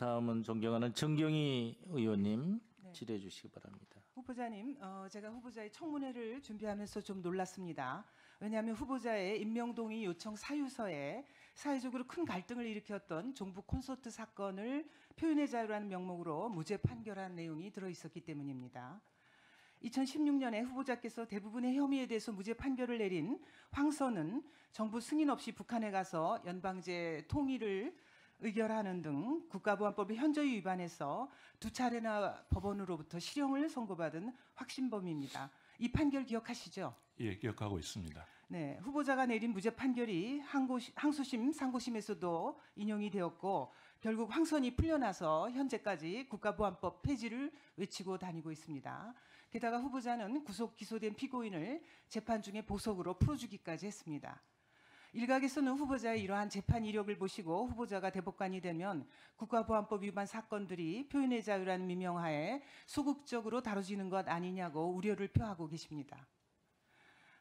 다음은 존경하는 정경희 의원님 네. 질의해 주시기 바랍니다. 후보자님, 제가 후보자의 청문회를 준비하면서 좀 놀랐습니다. 왜냐하면 후보자의 임명동의 요청 사유서에 사회적으로 큰 갈등을 일으켰던 종북 콘서트 사건을 표현의 자유라는 명목으로 무죄 판결한 내용이 들어있었기 때문입니다. 2016년에 후보자께서 대부분의 혐의에 대해서 무죄 판결을 내린 황선은 정부 승인 없이 북한에 가서 연방제 통일을 의결하는 등 국가보안법의 현저히 위반해서 두 차례나 법원으로부터 실형을 선고받은 확신범입니다. 이 판결 기억하시죠? 예, 기억하고 있습니다. 네, 후보자가 내린 무죄 판결이 항소심, 상고심에서도 인용이 되었고 결국 황선이 풀려나서 현재까지 국가보안법 폐지를 외치고 다니고 있습니다. 게다가 후보자는 구속 기소된 피고인을 재판 중에 보석으로 풀어주기까지 했습니다. 일각에서는 후보자의 이러한 재판 이력을 보시고 후보자가 대법관이 되면 국가보안법 위반 사건들이 표현의 자유라는 미명하에 소극적으로 다뤄지는 것 아니냐고 우려를 표하고 계십니다.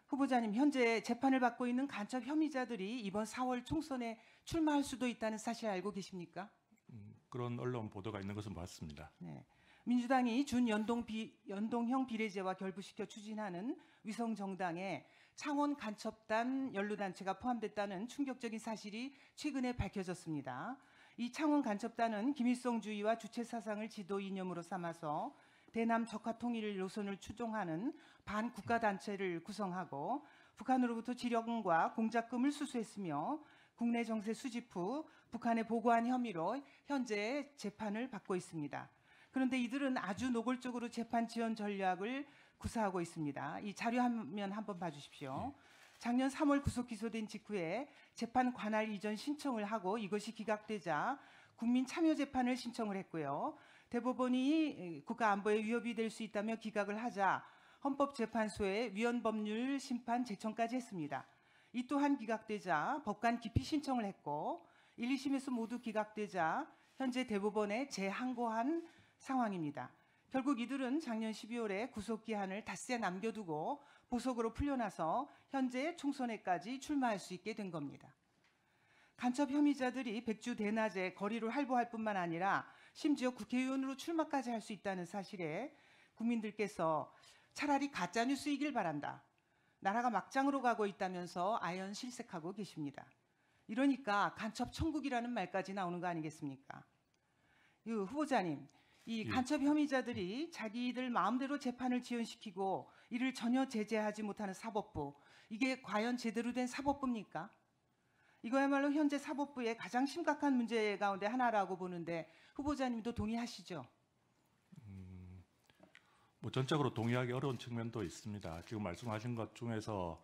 후보자님, 현재 재판을 받고 있는 간첩 혐의자들이 이번 4월 총선에 출마할 수도 있다는 사실 알고 계십니까? 그런 언론 보도가 있는 것은 맞습니다. 네. 민주당이 연동형 비례제와 결부시켜 추진하는 위성정당에 창원 간첩단 연루단체가 포함됐다는 충격적인 사실이 최근에 밝혀졌습니다. 이 창원 간첩단은 김일성주의와 주체사상을 지도 이념으로 삼아서 대남 적화 통일 노선을 추종하는 반국가단체를 구성하고 북한으로부터 지령과 공작금을 수수했으며 국내 정세 수집 후 북한에 보고한 혐의로 현재 재판을 받고 있습니다. 그런데 이들은 아주 노골적으로 재판 지원 전략을 구사하고 있습니다. 이 자료 화면 한번 봐주십시오. 작년 3월 구속 기소된 직후에 재판 관할 이전 신청을 하고 이것이 기각되자 국민 참여 재판을 신청을 했고요. 대법원이 국가 안보에 위협이 될 수 있다며 기각을 하자 헌법재판소에 위헌법률 심판 제청까지 했습니다. 이 또한 기각되자 법관 기피 신청을 했고 1, 2심에서 모두 기각되자 현재 대법원에 재항고한 상황입니다. 결국 이들은 작년 12월에 구속기한을 닷새 남겨두고 보석으로 풀려나서 현재 총선에까지 출마할 수 있게 된 겁니다. 간첩 혐의자들이 백주 대낮에 거리를 활보할 뿐만 아니라 심지어 국회의원으로 출마까지 할 수 있다는 사실에 국민들께서 차라리 가짜뉴스이길 바란다. 나라가 막장으로 가고 있다면서 아연실색하고 계십니다. 이러니까 간첩 천국이라는 말까지 나오는 거 아니겠습니까? 후보자님, 이 간첩 혐의자들이 자기들 마음대로 재판을 지연시키고 이를 전혀 제재하지 못하는 사법부, 이게 과연 제대로 된 사법부입니까? 이거야말로 현재 사법부의 가장 심각한 문제 가운데 하나라고 보는데 후보자님도 동의하시죠? 뭐 전적으로 동의하기 어려운 측면도 있습니다. 지금 말씀하신 것 중에서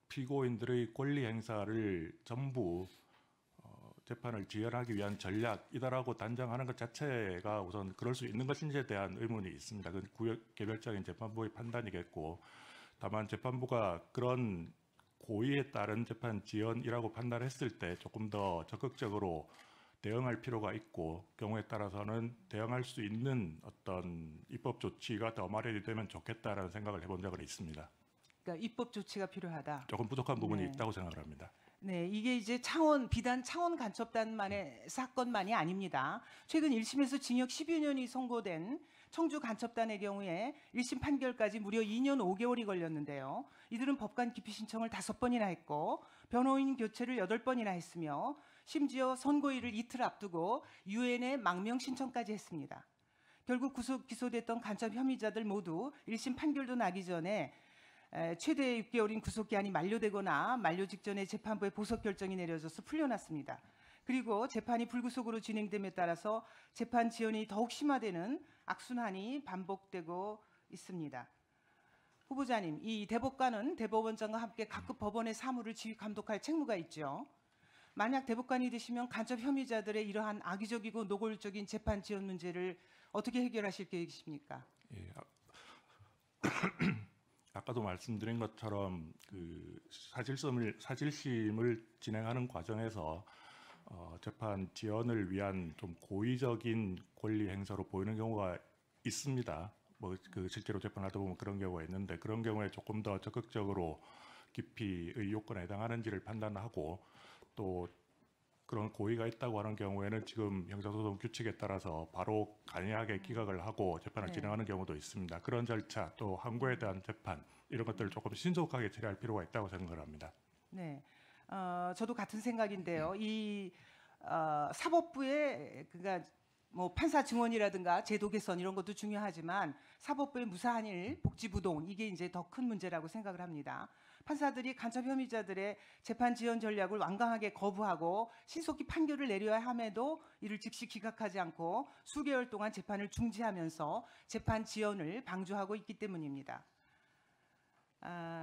피고인들의 권리 행사를 전부 재판을 지연하기 위한 전략이다라고 단정하는 것 자체가 우선 그럴 수 있는 것인지에 대한 의문이 있습니다. 그건 구역 개별적인 재판부의 판단이겠고, 다만 재판부가 그런 고의에 따른 재판 지연이라고 판단했을 때 조금 더 적극적으로 대응할 필요가 있고, 경우에 따라서는 대응할 수 있는 어떤 입법 조치가 더 마련이 되면 좋겠다라는 생각을 해본 적은 있습니다. 그러니까 입법 조치가 필요하다. 조금 부족한 부분이 네. 있다고 생각을 합니다. 네, 이게 이제 비단 창원 간첩단만의 사건만이 아닙니다. 최근 1심에서 징역 12년이 선고된 청주 간첩단의 경우에 1심 판결까지 무려 2년 5개월이 걸렸는데요. 이들은 법관 기피 신청을 5번이나 했고 변호인 교체를 8번이나 했으며 심지어 선고일을 이틀 앞두고 유엔에 망명 신청까지 했습니다. 결국 구속 기소됐던 간첩 혐의자들 모두 1심 판결도 나기 전에 최대 6개월인 구속기한이 만료되거나 만료 직전에 재판부의 보석 결정이 내려져서 풀려났습니다. 그리고 재판이 불구속으로 진행됨에 따라서 재판 지연이 더욱 심화되는 악순환이 반복되고 있습니다. 후보자님, 이 대법관은 대법원장과 함께 각급 법원의 사무를 지휘 감독할 책무가 있죠. 만약 대법관이 되시면 간첩 혐의자들의 이러한 악의적이고 노골적인 재판 지연 문제를 어떻게 해결하실 계획이십니까? 예. 아까도 말씀드린 것처럼 그 사실심을 진행하는 과정에서 재판 지연을 위한 좀 고의적인 권리 행사로 보이는 경우가 있습니다. 뭐 그 실제로 재판하다 보면 그런 경우가 있는데, 그런 경우에 조금 더 적극적으로 기피의 요건에 해당하는지를 판단하고, 또 그런 고의가 있다고 하는 경우에는 지금 형사소송 규칙에 따라서 바로 간이하게 기각을 하고 재판을 네. 진행하는 경우도 있습니다. 그런 절차 또 항고에 대한 재판 이런 것들을 조금 신속하게 처리할 필요가 있다고 생각을 합니다. 네, 저도 같은 생각인데요. 이 사법부의 그러니까 뭐 판사 증언이라든가 제도 개선 이런 것도 중요하지만 사법부의 무사한일 복지부동 이게 이제 더 큰 문제라고 생각을 합니다. 판사들이 간첩 혐의자들의 재판 지연 전략을 완강하게 거부하고 신속히 판결을 내려야 함에도 이를 즉시 기각하지 않고 수개월 동안 재판을 중지하면서 재판 지연을 방조하고 있기 때문입니다.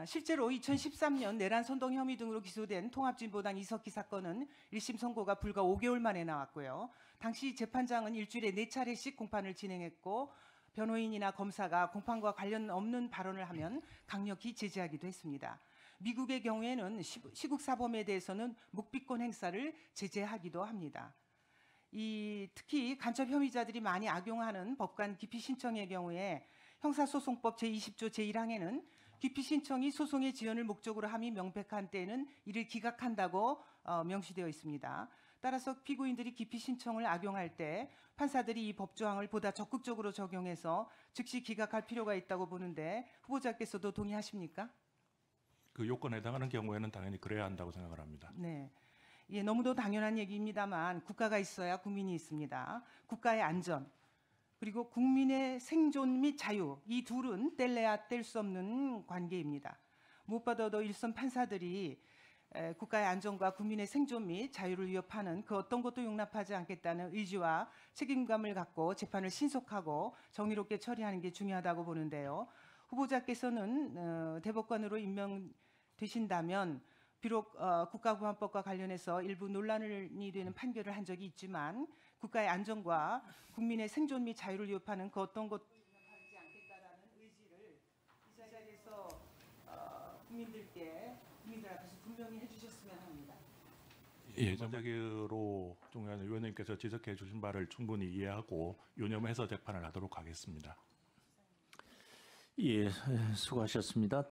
실제로 2013년 내란 선동 혐의 등으로 기소된 통합진보당 이석기 사건은 1심 선고가 불과 5개월 만에 나왔고요. 당시 재판장은 일주일에 4차례씩 공판을 진행했고 변호인이나 검사가 공판과 관련 없는 발언을 하면 강력히 제재하기도 했습니다. 미국의 경우에는 시국 사범에 대해서는 묵비권 행사를 제재하기도 합니다. 특히 간첩 혐의자들이 많이 악용하는 법관 기피 신청의 경우에 형사소송법 제20조 제1항에는 기피 신청이 소송의 지연을 목적으로 함이 명백한 때에는 이를 기각한다고 명시되어 있습니다. 따라서 피고인들이 기피 신청을 악용할 때 판사들이 이 법조항을 보다 적극적으로 적용해서 즉시 기각할 필요가 있다고 보는데 후보자께서도 동의하십니까? 그 요건에 해당하는 경우에는 당연히 그래야 한다고 생각을 합니다. 네. 예, 너무도 당연한 얘기입니다만 국가가 있어야 국민이 있습니다. 국가의 안전 그리고 국민의 생존 및 자유 이 둘은 뗄래야 뗄 수 없는 관계입니다. 무엇보다도 일선 판사들이 국가의 안전과 국민의 생존 및 자유를 위협하는 그 어떤 것도 용납하지 않겠다는 의지와 책임감을 갖고 재판을 신속하고 정의롭게 처리하는 게 중요하다고 보는데요. 후보자께서는 대법관으로 임명되신다면 비록 국가보안법과 관련해서 일부 논란이 되는 판결을 한 적이 있지만 국가의 안전과 국민의 생존 및 자유를 위협하는 그 어떤 것도 용납하지 않겠다라는 의지를 이 자리에서 국민들 앞에서 분명히 해주셨으면 합니다. 예, 전자기로 종현 의원님께서 지적해 주신 바를 충분히 이해하고 유념해서 재판을 하도록 하겠습니다. 예, 수고하셨습니다.